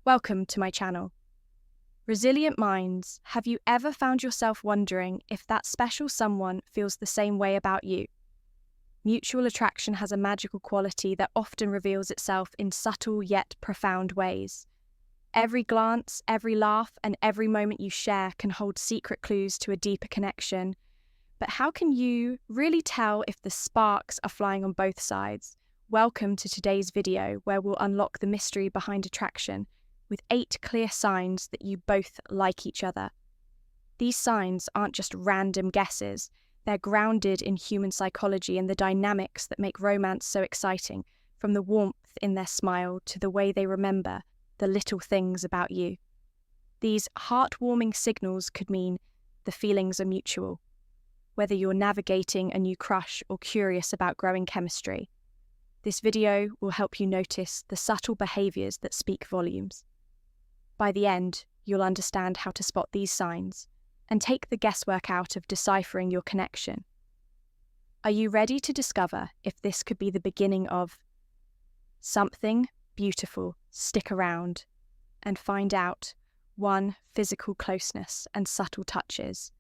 Welcome to my channel. Resilient Minds, have you ever found yourself wondering if that special someone feels the same way about you? Mutual attraction has a magical quality that often reveals itself in subtle yet profound ways. Every glance, every laugh, and every moment you share can hold secret clues to a deeper connection. But how can you really tell if the sparks are flying on both sides? Welcome to today's video, where we'll unlock the mystery behind attraction with 8 clear signs that you both like each other. These signs aren't just random guesses, they're grounded in human psychology and the dynamics that make romance so exciting, from the warmth in their smile to the way they remember the little things about you. These heartwarming signals could mean the feelings are mutual, whether you're navigating a new crush or curious about growing chemistry. This video will help you notice the subtle behaviours that speak volumes. By the end, you'll understand how to spot these signs and take the guesswork out of deciphering your connection. Are you ready to discover if this could be the beginning of something beautiful? Stick around and find out 1. Physical closeness and subtle touches.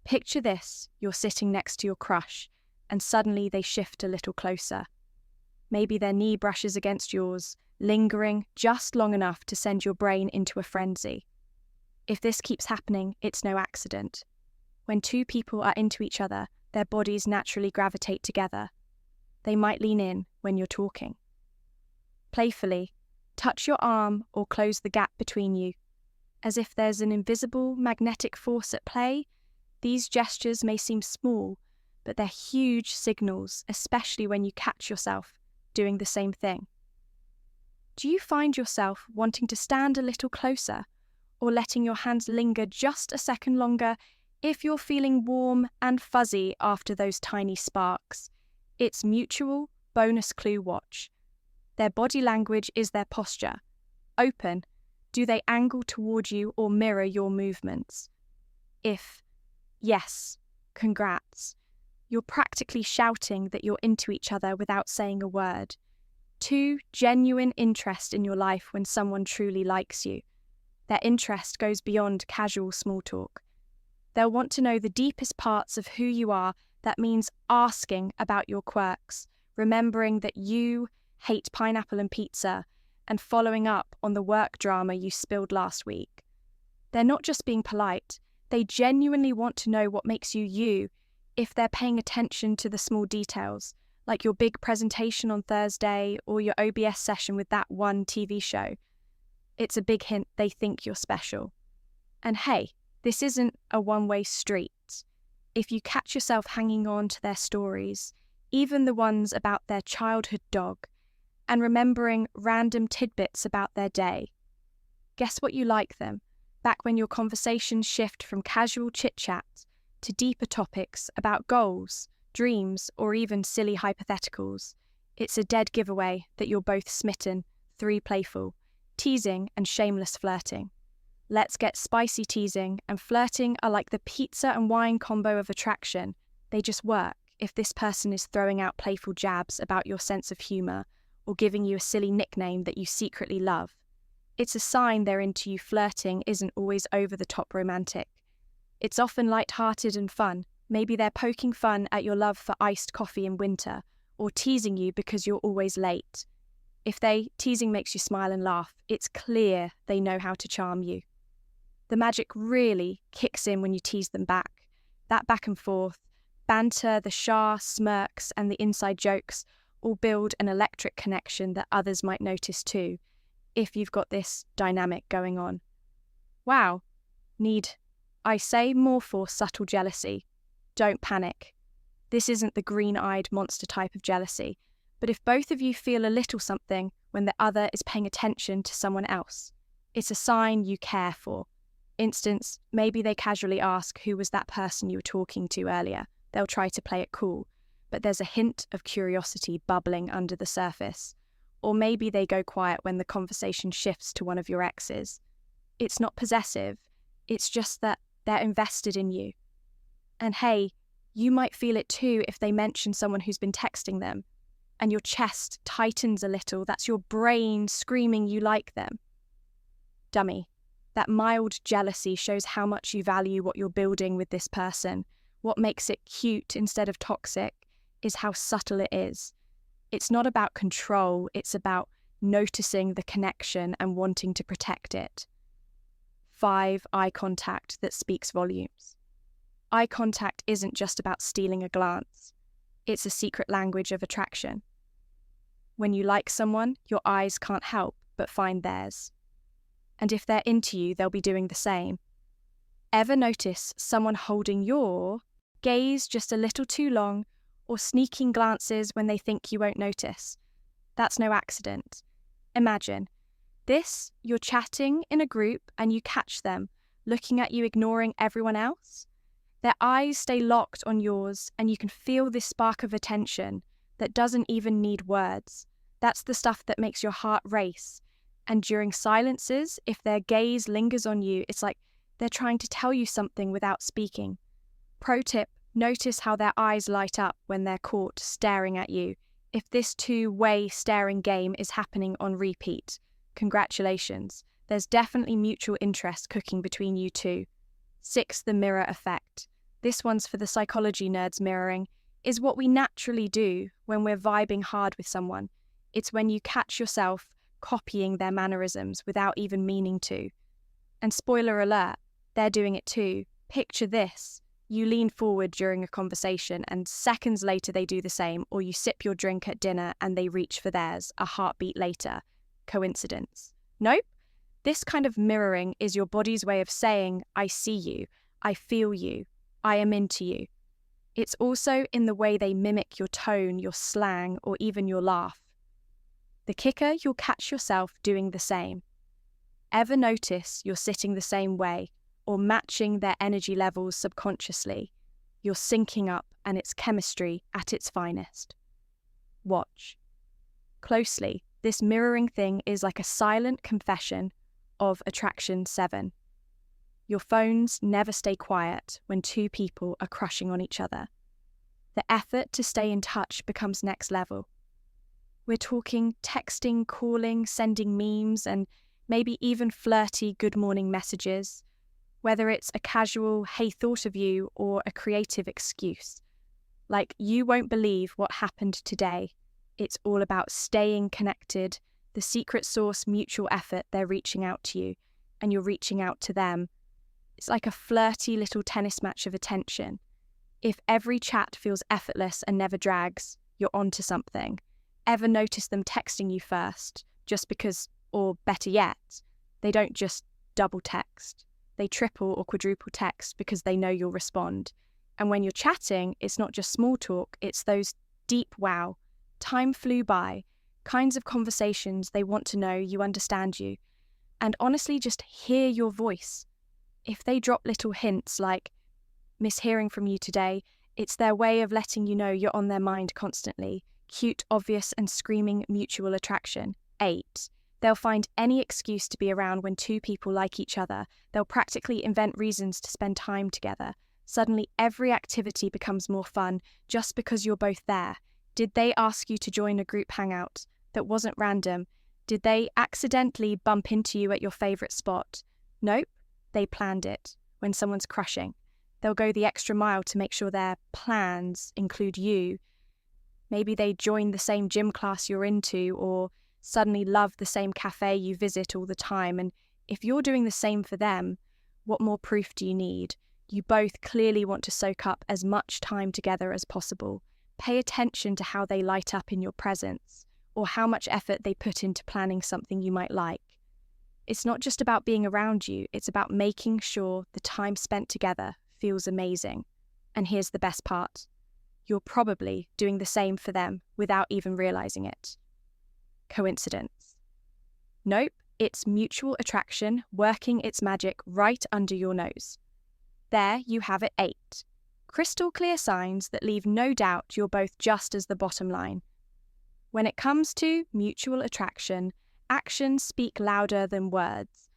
Picture this: you're sitting next to your crush and suddenly they shift a little closer. Maybe their knee brushes against yours, lingering just long enough to send your brain into a frenzy. If this keeps happening, it's no accident. When 2 people are into each other, their bodies naturally gravitate together. They might lean in when you're talking. Playfully, touch your arm or close the gap between you. As if there's an invisible magnetic force at play, these gestures may seem small, but they're huge signals, especially when you catch yourself doing the same thing. Do you find yourself wanting to stand a little closer, or letting your hands linger just a second longer if you're feeling warm and fuzzy after those tiny sparks? It's mutual. Bonus clue watch. Their body language is their posture. Open. Do they angle toward you or mirror your movements? If yes, congrats. You're practically shouting that you're into each other without saying a word. 2. Genuine interest in your life when someone truly likes you. Their interest goes beyond casual small talk. They'll want to know the deepest parts of who you are. That means asking about your quirks, remembering that you hate pineapple and pizza, and following up on the work drama you spilled last week. They're not just being polite, they genuinely want to know what makes you you. If they're paying attention to the small details, like your big presentation on Thursday or your OBS session with that one TV show, it's a big hint they think you're special. And hey, this isn't a one-way street. If you catch yourself hanging on to their stories, even the ones about their childhood dog, and remembering random tidbits about their day, guess what you like them? Back when your conversations shift from casual chit-chat to deeper topics about goals, dreams, or even silly hypotheticals, it's a dead giveaway that you're both smitten. 3. Playful. Teasing and shameless flirting. Let's get spicy. Teasing and flirting are like the pizza and wine combo of attraction. They just work if this person is throwing out playful jabs about your sense of humour or giving you a silly nickname that you secretly love. It's a sign they're into you. Flirting isn't always over-the-top romantic. It's often light-hearted and fun. Maybe they're poking fun at your love for iced coffee in winter, or teasing you because you're always late. If teasing makes you smile and laugh, it's clear they know how to charm you. The magic really kicks in when you tease them back. That back and forth, banter, the smirks, and the inside jokes all build an electric connection that others might notice too, if you've got this dynamic going on. Wow. Need I say more for subtle jealousy? Don't panic. This isn't the green-eyed monster type of jealousy, but if both of you feel a little something when the other is paying attention to someone else, it's a sign you care for. Instance, maybe they casually ask who was that person you were talking to earlier. They'll try to play it cool, but there's a hint of curiosity bubbling under the surface. Or maybe they go quiet when the conversation shifts to one of your exes. It's not possessive, it's just that they're invested in you. And hey, you might feel it too if they mention someone who's been texting them, and your chest tightens a little. That's your brain screaming you like them. Dummy. That mild jealousy shows how much you value what you're building with this person. What makes it cute instead of toxic is how subtle it is. It's not about control, it's about noticing the connection and wanting to protect it. 5. Eye contact that speaks volumes. Eye contact isn't just about stealing a glance. It's a secret language of attraction. When you like someone, your eyes can't help but find theirs. And if they're into you, they'll be doing the same. Ever notice someone holding your gaze just a little too long or sneaking glances when they think you won't notice? That's no accident. Imagine this, you're chatting in a group and you catch them looking at you, ignoring everyone else. Their eyes stay locked on yours and you can feel this spark of attention that doesn't even need words. That's the stuff that makes your heart race. And during silences, if their gaze lingers on you, it's like they're trying to tell you something without speaking. Pro tip, notice how their eyes light up when they're caught staring at you. If this two-way staring game is happening on repeat, congratulations. There's definitely mutual interest cooking between you two. 6. The mirror effect. This one's for the psychology nerds. Mirroring is what we naturally do when we're vibing hard with someone. It's when you catch yourself copying their mannerisms without even meaning to. And spoiler alert, they're doing it too. Picture this. You lean forward during a conversation and seconds later they do the same, or you sip your drink at dinner and they reach for theirs a heartbeat later. Coincidence? Nope. This kind of mirroring is your body's way of saying, I see you, I feel you, I am into you. It's also in the way they mimic your tone, your slang, or even your laugh. The kicker, you'll catch yourself doing the same. Ever notice you're sitting the same way or matching their energy levels subconsciously? You're syncing up and it's chemistry at its finest. Watch closely. This mirroring thing is like a silent confession of attraction 7. Your phones never stay quiet when two people are crushing on each other. The effort to stay in touch becomes next level. We're talking texting, calling, sending memes, and maybe even flirty good morning messages, whether it's a casual hey thought of you or a creative excuse. Like, you won't believe what happened today. It's all about staying connected, the secret sauce mutual effort. They're reaching out to you and you're reaching out to them. It's like a flirty little tennis match of attention. If every chat feels effortless and never drags, you're onto something. Ever notice them texting you first just because, or better yet, they don't just double text. They triple or quadruple text because they know you'll respond. And when you're chatting, it's not just small talk, it's those deep wow, time flew by, kinds of conversations. They want to know you understand you. And honestly, just hear your voice. If they drop little hints like, miss hearing from you today, it's their way of letting you know you're on their mind constantly. Cute, obvious, and screaming mutual attraction. 8. They'll find any excuse to be around when two people like each other. They'll practically invent reasons to spend time together. Suddenly, every activity becomes more fun just because you're both there. Did they ask you to join a group hangout that wasn't random? Did they accidentally bump into you at your favourite spot? Nope, they planned it. When someone's crushing, they'll go the extra mile to make sure their plans include you. Maybe they join the same gym class you're into, or suddenly love the same cafe you visit all the time. And if you're doing the same for them, what more proof do you need? You both clearly want to soak up as much time together as possible. Pay attention to how they light up in your presence, or how much effort they put into planning something you might like. It's not just about being around you, it's about making sure the time spent together feels amazing. And here's the best part. You're probably doing the same for them without even realizing it. Coincidence? Nope, it's mutual attraction working its magic right under your nose. There you have it. 8. Crystal clear signs that leave no doubt you're both just as the bottom line. When it comes to mutual attraction, actions speak louder than words.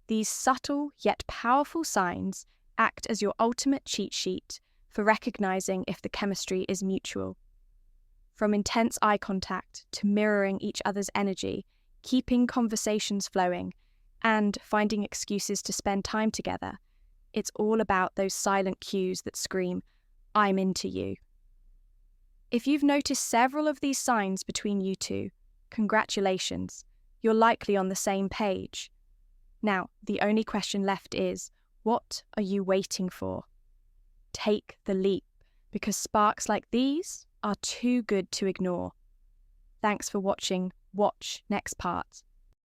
These subtle yet powerful signs act as your ultimate cheat sheet for recognizing if the chemistry is mutual. From intense eye contact to mirroring each other's energy, keeping conversations flowing, and finding excuses to spend time together. It's all about those silent cues that scream, "I'm into you." If you've noticed several of these signs between you two, congratulations, you're likely on the same page. Now, the only question left is, what are you waiting for? Take the leap, because sparks like these are too good to ignore. Thanks for watching. Watch next part.